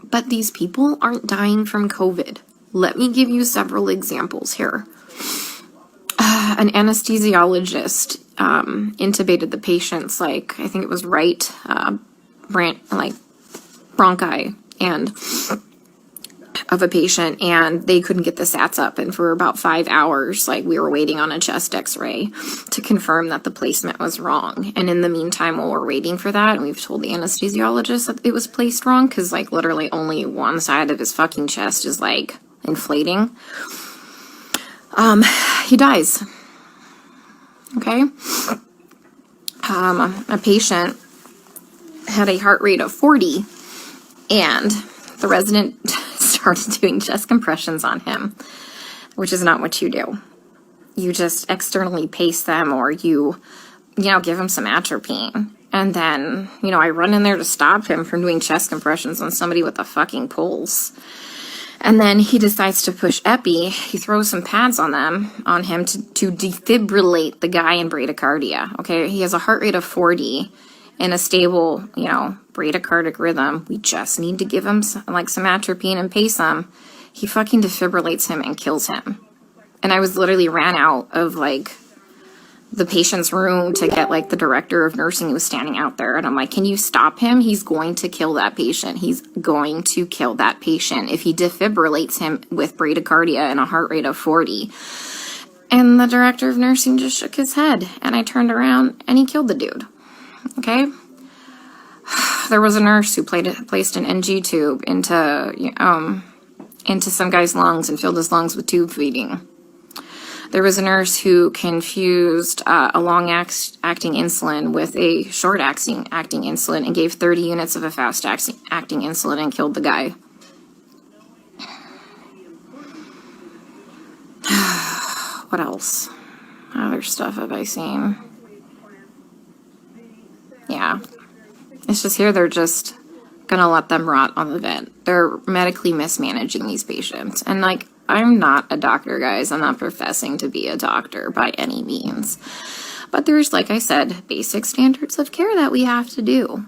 But these people aren't dying from COVID. Let me give you several examples here. An anesthesiologist intubated the patient's, like, I think it was right bronchi and of a patient, and they couldn't get the sats up, and for about 5 hours, like, we were waiting on a chest x-ray to confirm that the placement was wrong. And in the meantime, while we're waiting for that, and we've told the anesthesiologist that it was placed wrong, because, like, literally only one side of his fucking chest is, like, inflating, he dies. Okay? A patient had a heart rate of 40, and the resident started doing chest compressions on him, which is not what you do. You just externally pace them, or you give him some atropine. And then, I run in there to stop him from doing chest compressions on somebody with a fucking pulse. And then he decides to push epi. He throws some pads on him to defibrillate the guy in bradycardia. Okay, he has a heart rate of 40 in a stable, bradycardic rhythm. We just need to give him some atropine and pace him. He fucking defibrillates him and kills him. And I was literally ran out of, like, the patient's room to get, like, the director of nursing who was standing out there. And I'm like, can you stop him? He's going to kill that patient. He's going to kill that patient if he defibrillates him with bradycardia and a heart rate of 40. And the director of nursing just shook his head. And I turned around and he killed the dude. Okay? There was a nurse who placed an NG tube into some guy's lungs and filled his lungs with tube feeding. There was a nurse who confused a long-acting insulin with a short-acting insulin and gave 30 units of a fast-acting insulin and killed the guy. What else? Other stuff have I seen? Yeah. It's just here they're just gonna let them rot on the vent. They're medically mismanaging these patients. And, like, I'm not a doctor, guys. I'm not professing to be a doctor by any means. But there's, like I said, basic standards of care that we have to do.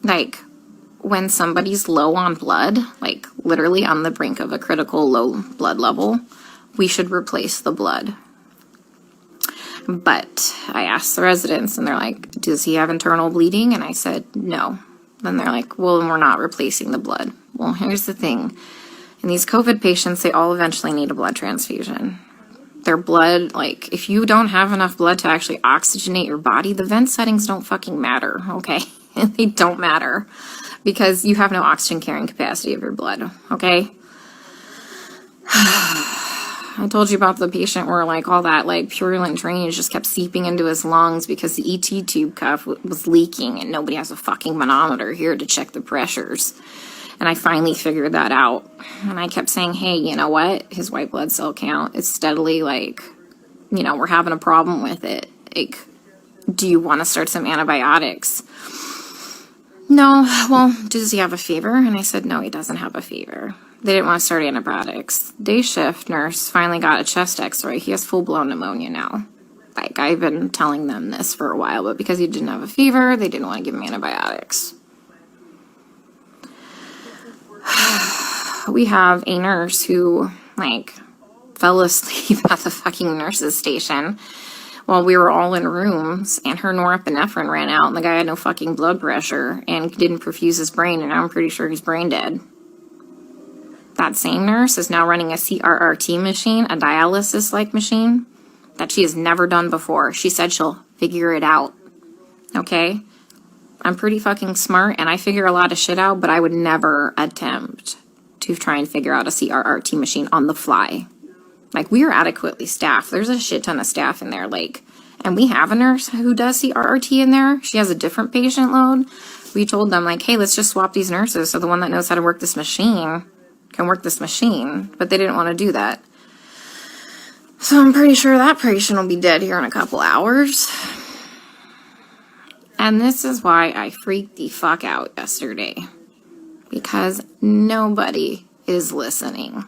Like, when somebody's low on blood, like literally on the brink of a critical low blood level, we should replace the blood. But I asked the residents, and they're like, does he have internal bleeding? And I said, no. Then they're like, well, then we're not replacing the blood. Well, here's the thing. In these COVID patients, they all eventually need a blood transfusion. Their blood, like, if you don't have enough blood to actually oxygenate your body, the vent settings don't fucking matter, okay? They don't matter because you have no oxygen carrying capacity of your blood, okay? I told you about the patient where, like, all that, like, purulent drainage just kept seeping into his lungs because the ET tube cuff was leaking, and nobody has a fucking manometer here to check the pressures. And I finally figured that out. And I kept saying, hey, you know what? His white blood cell count is steadily, like, we're having a problem with it. Like, do you want to start some antibiotics? No. Well, does he have a fever? And I said, no, he doesn't have a fever. They didn't want to start antibiotics. Day shift nurse finally got a chest x-ray. He has full-blown pneumonia now. Like, I've been telling them this for a while, but because he didn't have a fever, they didn't want to give him antibiotics. We have a nurse who, like, fell asleep at the fucking nurse's station while we were all in rooms, and her norepinephrine ran out, and the guy had no fucking blood pressure and didn't perfuse his brain, and I'm pretty sure he's brain dead. That same nurse is now running a CRRT machine, a dialysis-like machine, that she has never done before. She said she'll figure it out, okay? I'm pretty fucking smart, and I figure a lot of shit out, but I would never attempt to try and figure out a CRRT machine on the fly. Like, we are adequately staffed. There's a shit ton of staff in there, like, and we have a nurse who does CRRT in there. She has a different patient load. We told them, like, hey, let's just swap these nurses so the one that knows how to work this machine can work this machine, but they didn't want to do that. So I'm pretty sure that patient will be dead here in a couple hours. And this is why I freaked the fuck out yesterday. Because nobody is listening.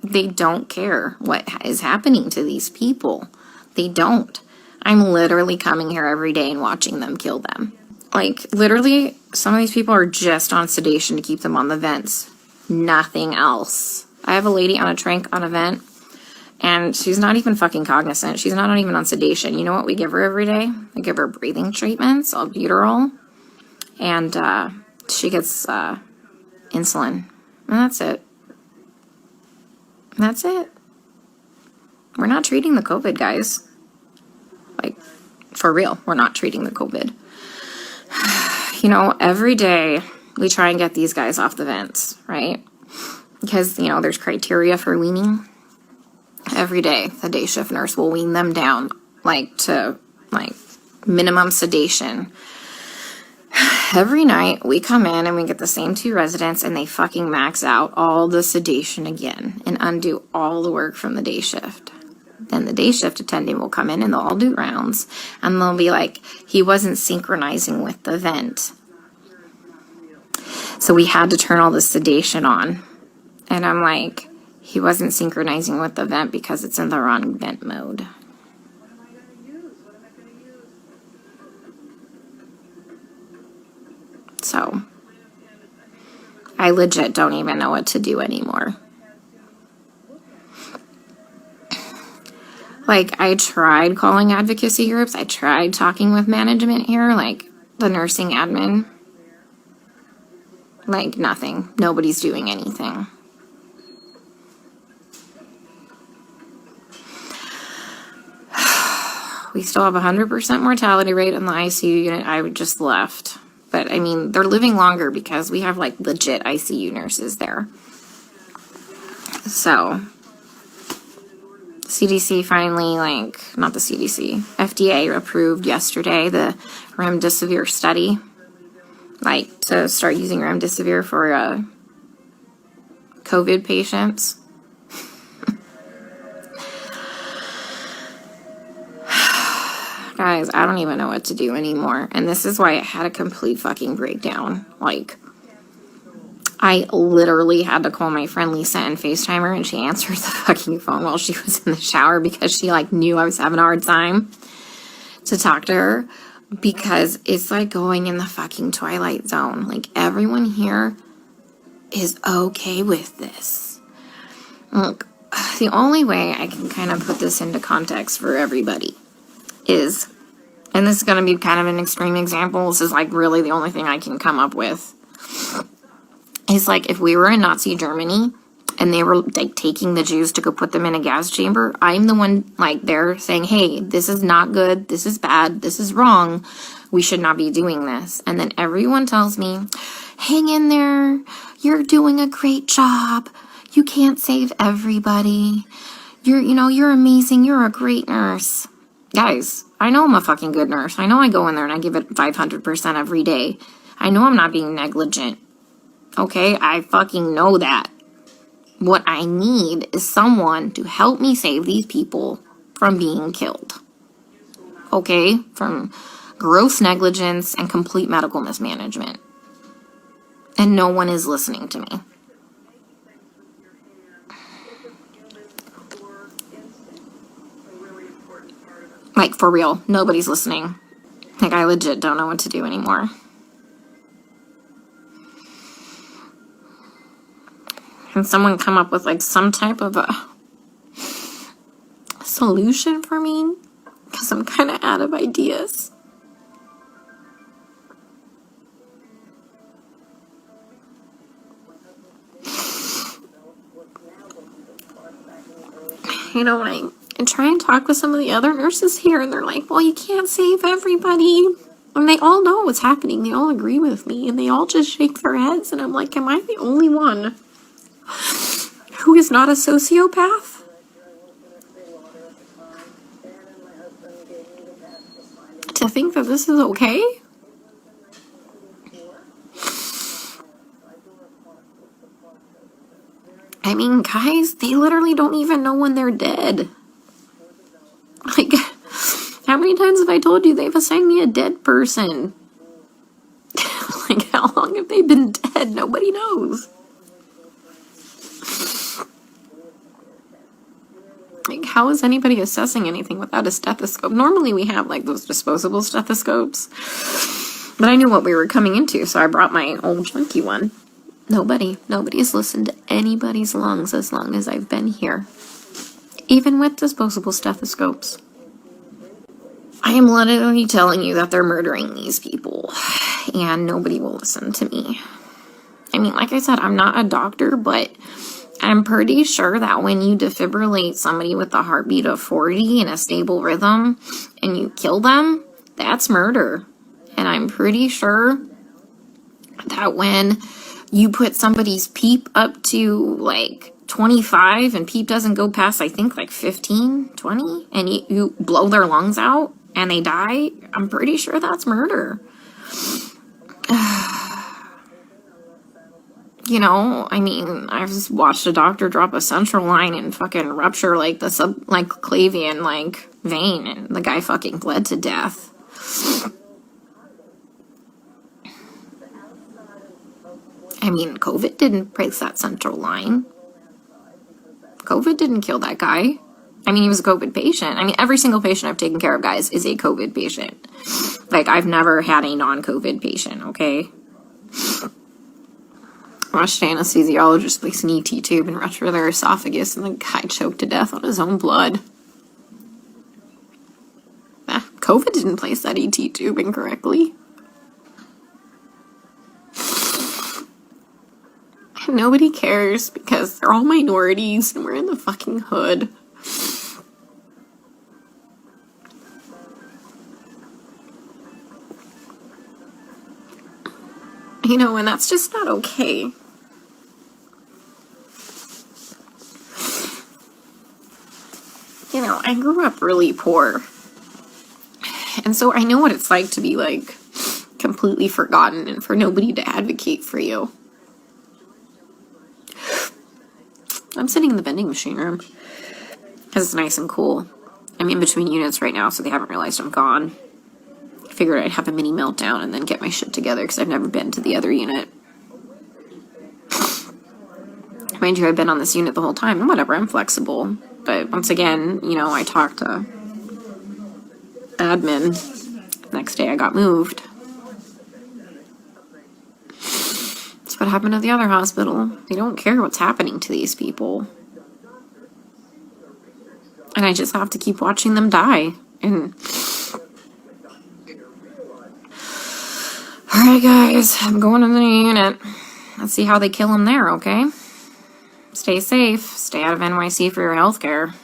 They don't care what is happening to these people. They don't. I'm literally coming here every day and watching them kill them. Like, literally, some of these people are just on sedation to keep them on the vents. Nothing else. I have a lady on a tranq on a vent, and she's not even fucking cognizant. She's not even on sedation. You know what we give her every day? We give her breathing treatments, albuterol, and she gets insulin. And that's it. That's it. We're not treating the COVID, guys. Like, for real, we're not treating the COVID. You know, every day we try and get these guys off the vents, right? Because, you know, there's criteria for weaning. Every day, the day shift nurse will wean them down, like, to, like, minimum sedation. Every night, we come in and we get the same 2 residents, and they fucking max out all the sedation again and undo all the work from the day shift. Then the day shift attendant will come in and they'll all do rounds, and they'll be like, he wasn't synchronizing with the vent. So we had to turn all the sedation on. And I'm like, he wasn't synchronizing with the vent because it's in the wrong vent mode. So I legit don't even know what to do anymore. Like, I tried calling advocacy groups. I tried talking with management here, like the nursing admin. Like, nothing. Nobody's doing anything. We still have 100% mortality rate in the ICU unit. I just left. But, I mean, they're living longer because we have, like, legit ICU nurses there. So, CDC finally, like, not the CDC, FDA approved yesterday the remdesivir study. Like, to start using remdesivir for COVID patients. Guys, I don't even know what to do anymore. And this is why I had a complete fucking breakdown. Like, I literally had to call my friend Lisa and FaceTime her, and she answered the fucking phone while she was in the shower because she, like, knew I was having a hard time to talk to her, because it's like going in the fucking Twilight Zone. Like, everyone here is okay with this. Look, the only way I can kind of put this into context for everybody is, and this is going to be kind of an extreme example, this is like really the only thing I can come up with, is like if we were in Nazi Germany and they were like taking the Jews to go put them in a gas chamber, I'm the one like there saying, hey, this is not good, this is bad, this is wrong, we should not be doing this. And then everyone tells me, hang in there, you're doing a great job, you can't save everybody, you're amazing, you're a great nurse. Guys, I know I'm a fucking good nurse. I know I go in there and I give it 500% every day. I know I'm not being negligent. Okay, I fucking know that. What I need is someone to help me save these people from being killed. Okay, from gross negligence and complete medical mismanagement. And no one is listening to me. Like, for real, nobody's listening. Like, I legit don't know what to do anymore. Can someone come up with, like, some type of a solution for me? Because I'm kind of out of ideas. You know, like, and try and talk with some of the other nurses here, and they're like, well, you can't save everybody. And they all know what's happening. They all agree with me, and they all just shake their heads, and I'm like, am I the only one who is not a sociopath? To think that this is okay? I mean, guys, they literally don't even know when they're dead. Like, how many times have I told you they've assigned me a dead person? Like, how long have they been dead? Nobody knows. Like, how is anybody assessing anything without a stethoscope? Normally we have, like, those disposable stethoscopes. But I knew what we were coming into, so I brought my old junky one. Nobody's listened to anybody's lungs as long as I've been here. Even with disposable stethoscopes. I am literally telling you that they're murdering these people, and nobody will listen to me. I mean, like I said, I'm not a doctor, but I'm pretty sure that when you defibrillate somebody with a heartbeat of 40 in a stable rhythm, and you kill them, that's murder. And I'm pretty sure that when you put somebody's PEEP up to like 25 and PEEP doesn't go past, I think, like 15, 20, and you blow their lungs out and they die, I'm pretty sure that's murder. You know, I mean, I've just watched a doctor drop a central line and fucking rupture like the subclavian like vein, and the guy fucking bled to death. I mean, COVID didn't break that central line. COVID didn't kill that guy. I mean, he was a COVID patient. I mean, every single patient I've taken care of, guys, is a COVID patient. Like, I've never had a non-COVID patient, okay? I watched an anesthesiologist place an ET tube and rupture their esophagus, and the guy choked to death on his own blood. COVID didn't place that ET tube incorrectly. Nobody cares because they're all minorities and we're in the fucking hood. You know, and that's just not okay. You know, I grew up really poor. And so I know what it's like to be, like, completely forgotten and for nobody to advocate for you. I'm sitting in the vending machine room because it's nice and cool. I'm in between units right now, so they haven't realized I'm gone. I figured I'd have a mini meltdown and then get my shit together because I've never been to the other unit. Mind you, I've been on this unit the whole time, and whatever, I'm flexible. But once again, you know, I talked to admin. Next day I got moved. That's what happened to the other hospital. They don't care what's happening to these people. And I just have to keep watching them die. And alright guys, I'm going to the new unit. Let's see how they kill them there, okay? Stay safe. Stay out of NYC for your healthcare.